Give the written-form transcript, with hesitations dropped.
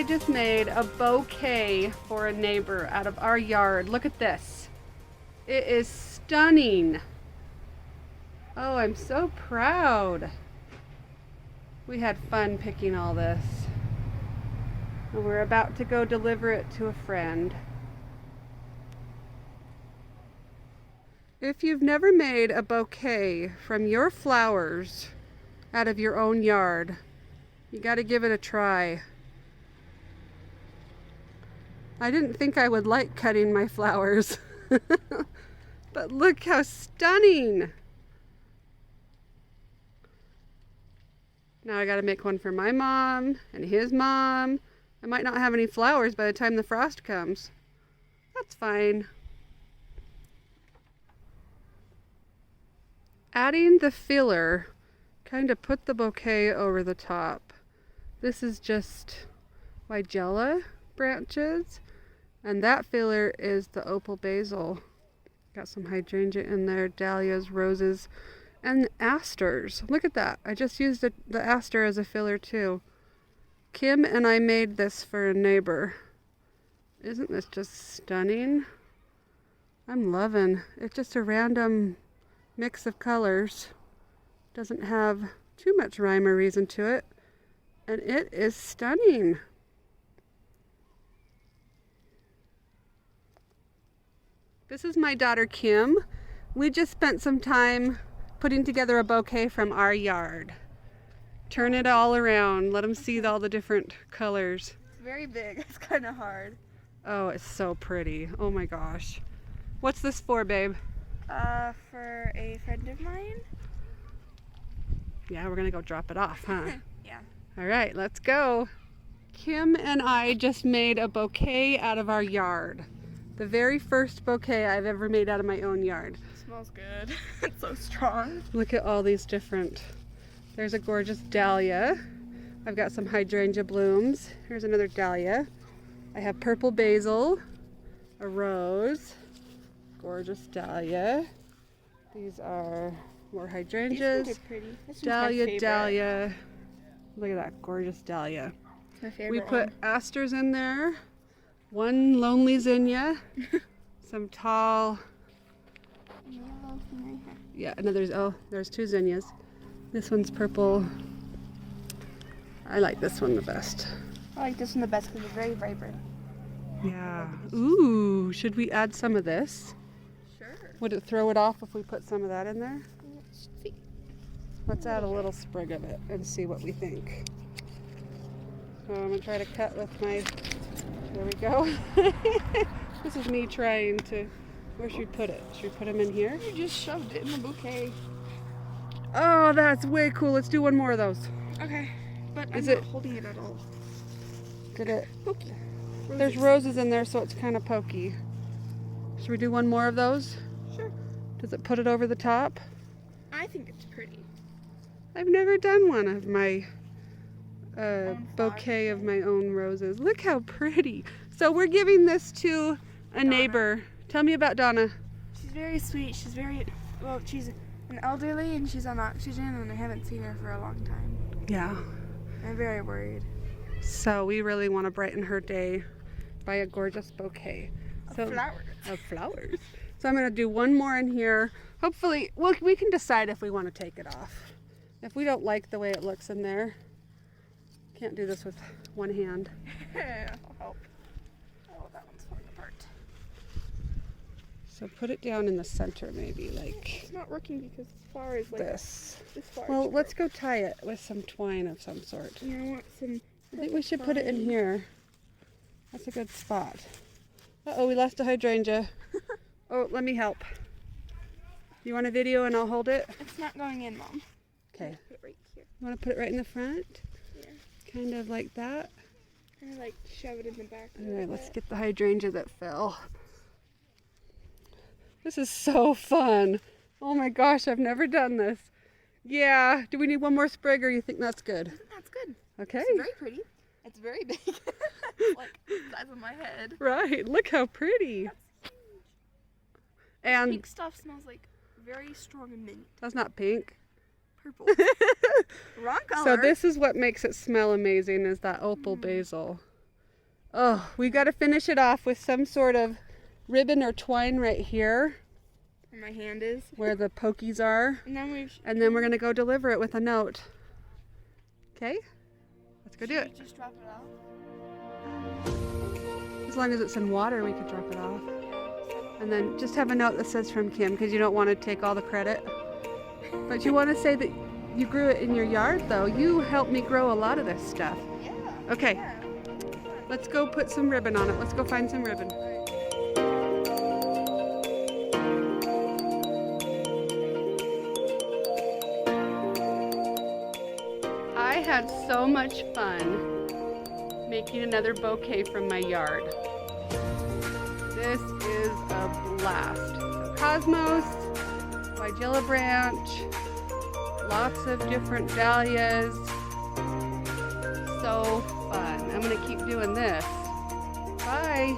I just made a bouquet for a neighbor out of our yard. Look at this. It is stunning. Oh, I'm so proud. We had fun picking all this. And we're about to go deliver it to a friend. If you've never made a bouquet from your flowers out of your own yard, you got to give it a try. I didn't think I would like cutting my flowers, but look how stunning. Now I got to make one for my mom and his mom. I might not have any flowers by the time the frost comes. That's fine. Adding the filler kind of put the bouquet over the top. This is just Weigela branches, and that filler is the opal basil. Got some hydrangea in there, dahlias, roses, and asters. Look at that. I just used the aster as a filler too. Kim and I made this for a neighbor. Isn't this just stunning? I'm loving. It's just a random mix of colors. Doesn't have too much rhyme or reason to it. And it is stunning. This is my daughter Kim. We just spent some time putting together a bouquet from our yard. Turn it all around. Let them see all the different colors. It's very big. It's kind of hard. Oh, it's so pretty. Oh my gosh. What's this for, babe? For a friend of mine. Yeah, we're gonna go drop it off, huh? Yeah. All right, let's go. Kim and I just made a bouquet out of our yard. The very first bouquet I've ever made out of my own yard. It smells good. It's so strong. Look at all these different. There's a gorgeous dahlia. I've got some hydrangea blooms. Here's another dahlia. I have purple basil, a rose, gorgeous dahlia. These are more hydrangeas. These ones are pretty. This one's Dahlia, my favorite. dahlia. Look at that gorgeous dahlia. It's my favorite We put one. asters in there, one lonely zinnia, some tall, Yellow thing right here. yeah, and then there's two zinnias. This one's purple. I like this one the best. I like this one the best because it's very vibrant. Yeah. Ooh, should we add some of this? Sure. Would it throw it off if we put some of that in there? Let's see. Let's add a little sprig of it and see what we think. So I'm gonna try to cut with my, there we go. This is me trying to, where should we put it? Should we put them in here? You just shoved it in the bouquet. Oh, that's way cool. Let's do one more of those. Okay. But Is I'm it- not holding it at all. Did it? Pokey. There's roses in there, so it's kind of pokey. Should we do one more of those? Sure. Does it put it over the top? I think it's pretty. I've never done one of my Own bouquet of my own roses. Look how pretty. So we're giving this to a Donna. neighbor. Tell me about Donna. She's very sweet. She's very, well, she's an elderly and she's on oxygen and I haven't seen her for a long time. Yeah. I'm very worried. So we really want to brighten her day by a gorgeous bouquet. So, Flowers. of flowers. So I'm going to do one more in here. Hopefully, well, we can decide if we want to take it off. If we don't like the way it looks in there, can't do this with one hand. I'll help. Oh, that one's falling apart. So put it down in the center maybe, like It's not working because this flower is like this. this flower. Well, let's go tie it with some twine of some sort. Yeah, I want some. I think we should put it in here. That's a good spot. Uh-oh, we lost a hydrangea. Oh, let me help. You want a video and I'll hold it? It's not going in, Mom. Okay. Put it right here. You want to put it right in the front? Yeah. Kind of like that. Kind of like shove it in the back. All right, let's get the hydrangea that fell. This is so fun. Oh my gosh, I've never done this. Yeah, do we need one more sprig or you think that's good? That's good. Okay. It's very pretty. It's very big. It's like the size of my head. Right, look how pretty. And Pink stuff smells like very strong mint. that's not pink. Purple. Wrong color. So this is what makes it smell amazing is that opal basil. Oh, we got to finish it off with some sort of ribbon or twine right here Where my hand is. where the pokies are. And then we're going to go deliver it with a note. Okay? Let's go do it. Just drop it off. As long as it's in water, we could drop it off. And then just have a note that says from Kim, because you don't want to take all the credit. But you want to say that you grew it in your yard, though. You helped me grow a lot of this stuff. Yeah. Okay, Yeah. let's go put some ribbon on it. Let's go find some ribbon. I had so much fun making another bouquet from my yard. This is a blast. So cosmos, Weigela branch, lots of different dahlias. So fun. I'm gonna keep doing this. Bye.